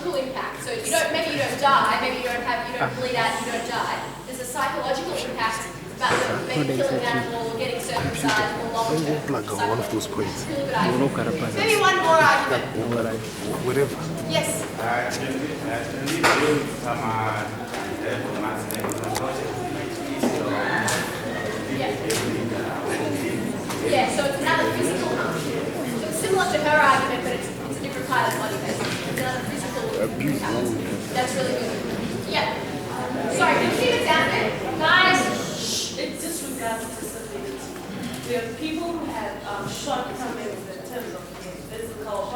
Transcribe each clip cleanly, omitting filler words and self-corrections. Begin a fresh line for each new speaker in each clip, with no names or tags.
psychological impact. So maybe you don't die, maybe you don't bleed out, you don't die. There's a psychological impact about maybe killing an animal or getting circumcised or long-term.
Like one of those points.
Really good argument. Maybe one more argument.
Whatever.
Yes. Yeah, so it's another physical harm. So it's similar to her argument, but it's a different part of the body, basically. It's another physical impact. That's really good. Yeah. Sorry, can you keep it down there? Guys,
it disregards disability. There are people who have shortcomings in terms of physical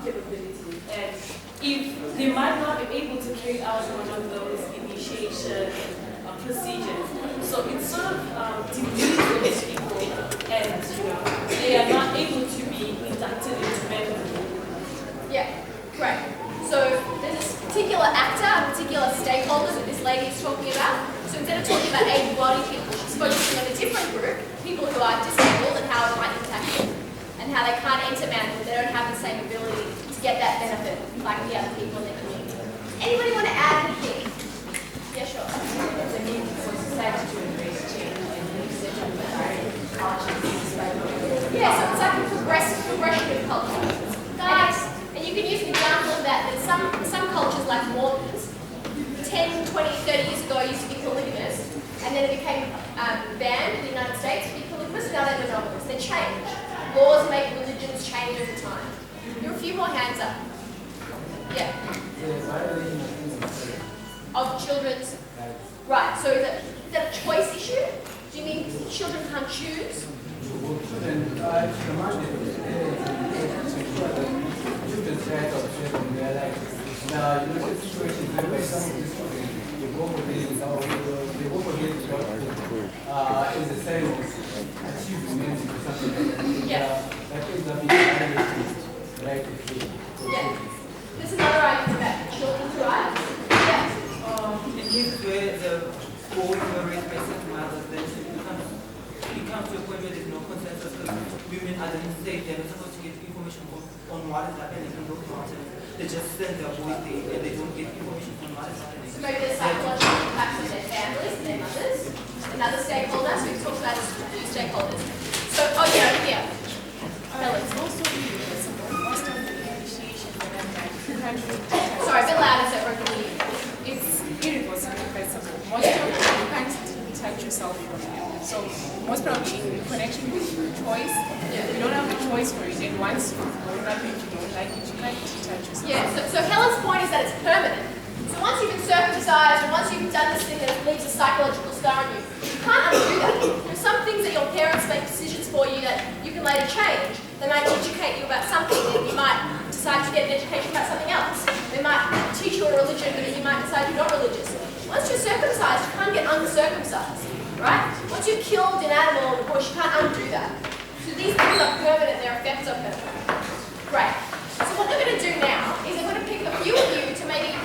capabilities, and if they might not be able to carry out one of those initiation procedures, so it sort of demeans those people, and they are not able to be inducted into medical.
Yeah, great. So there's this particular actor, a particular stakeholder that this lady is talking about. So instead of talking about able-bodied people, she's focusing on a different group, people who are disabled and how it might impact them, and how they can't enter manual, they don't have the same ability to get that benefit like the other people in the community. Anybody want to add anything? Yeah, sure. Yeah, so it's like a progression of culture. Guys, and you can use an example of that. There's some cultures like Mormons, 10, 20, 30 years ago used to be polygamous, and then it became banned in the United States to be polygamous, now they're monogamous. They change. Laws make religions change over time. There are a few more hands up. Yeah. Of children's. Right, so is that a choice issue? Do you mean children can't choose? Yeah. This is another argument about children's rights. Yeah.
In cases where the boys were raised by single mothers, then it comes to a point where there's no consensus because women are then safe, they're not supposed to get information on what is happening in those mountains. They just send their boys there and they don't get information on what is happening.
So maybe there's psychological impacts on their families and their mothers. Another stakeholder, so we've talked about two stakeholders. So, oh yeah, here. Helen.
Most of the initiation
Sorry, a bit louder so everyone can hear you.
it's irreversible. Most of you can't detach yourself from it. So most probably in connection with choice, you don't have a choice for it. And once you've grown up and you don't like it, you can't detach yourself.
Yeah, so Helen's point is that it's permanent. So once you've been circumcised and once you've done this thing that leaves a psychological scar on you, you can't undo that. There's some things that your parents make decisions for you that you can later change. They might educate you about something and you might decide to get an education about something else. They might teach you a religion but you might decide you're not religious. Once you're circumcised, you can't get uncircumcised, right? Once you've killed an animal in the bush, you can't undo that. So these things are permanent, their effects are permanent. Great. So what we're going to do now is I'm going to pick a few of you to maybe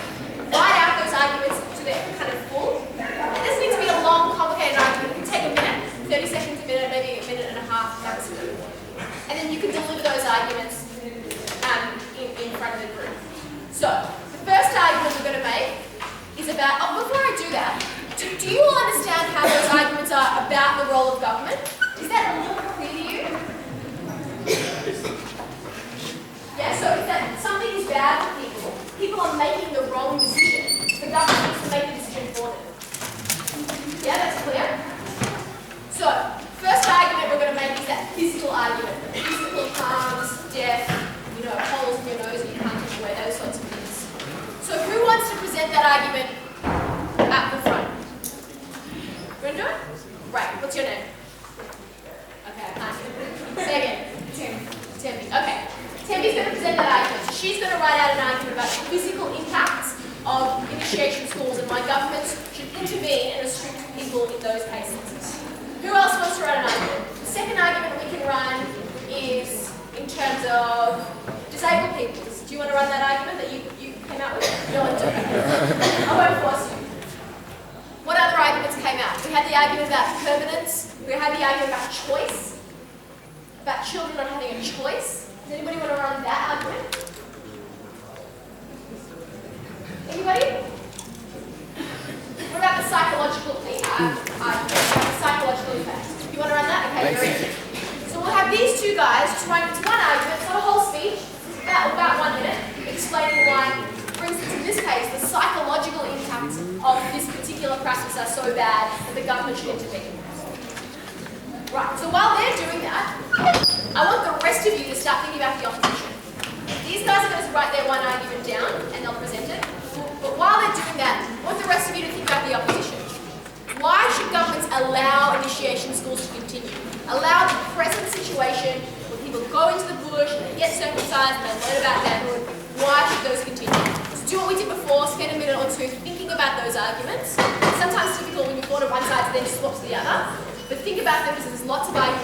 write out those arguments to their kind of full. It doesn't need to be a long, complicated argument. It can take a minute, 30 seconds a minute, maybe a minute and a half maximum. And then you can deliver those arguments in front of the group. So, the first argument we're going to make is about, before I do that, do you all understand how those arguments are about the role of government? Is that a little clear to you? Yeah, so if that something is bad for people, people are making the wrong decision. The government needs to make the decision for them. Yeah, that's clear? So, first argument we're going to make is that physical argument. Physical harms, death, holes in your nose and you can't get away, those sorts of things. So who wants to present that argument at the front? You want to do it? Right, what's your name? Okay, I can't hear it. Say again. Tempe. Okay. Tempe's going to present that argument. So she's going to write out an argument about the physical impacts of initiation schools and why governments should intervene and restrict people in those cases. Who else wants to write an argument? The second argument we can run is in terms of disabled people. Do you want to run that argument that you came out with? You don't want to do it. I won't force you. What other arguments came out? We had the argument about permanence. We had the argument about choice. About children not having a choice. Does anybody want to run that argument? Okay, very good. So we'll have these two guys trying to one argument, it's not a whole speech, about 1 minute, explaining why, for instance, in this case, the psychological impacts of this particular practice are so bad that the government should intervene. Right, so while they're doing that, I want the rest of you to start thinking about the opposition. These guys are going to write their one argument down and they'll present it. But while they're doing that, I want the rest of you to think about the opposition. Why should governments allow initiation schools to continue? Allow the present situation where people go into the bush and they get circumcised and they learn about manhood. Why should those continue? So do what we did before, spend a minute or two thinking about those arguments. Sometimes it's difficult when you fall to one side to then swap to the other. But think about them because there's lots of arguments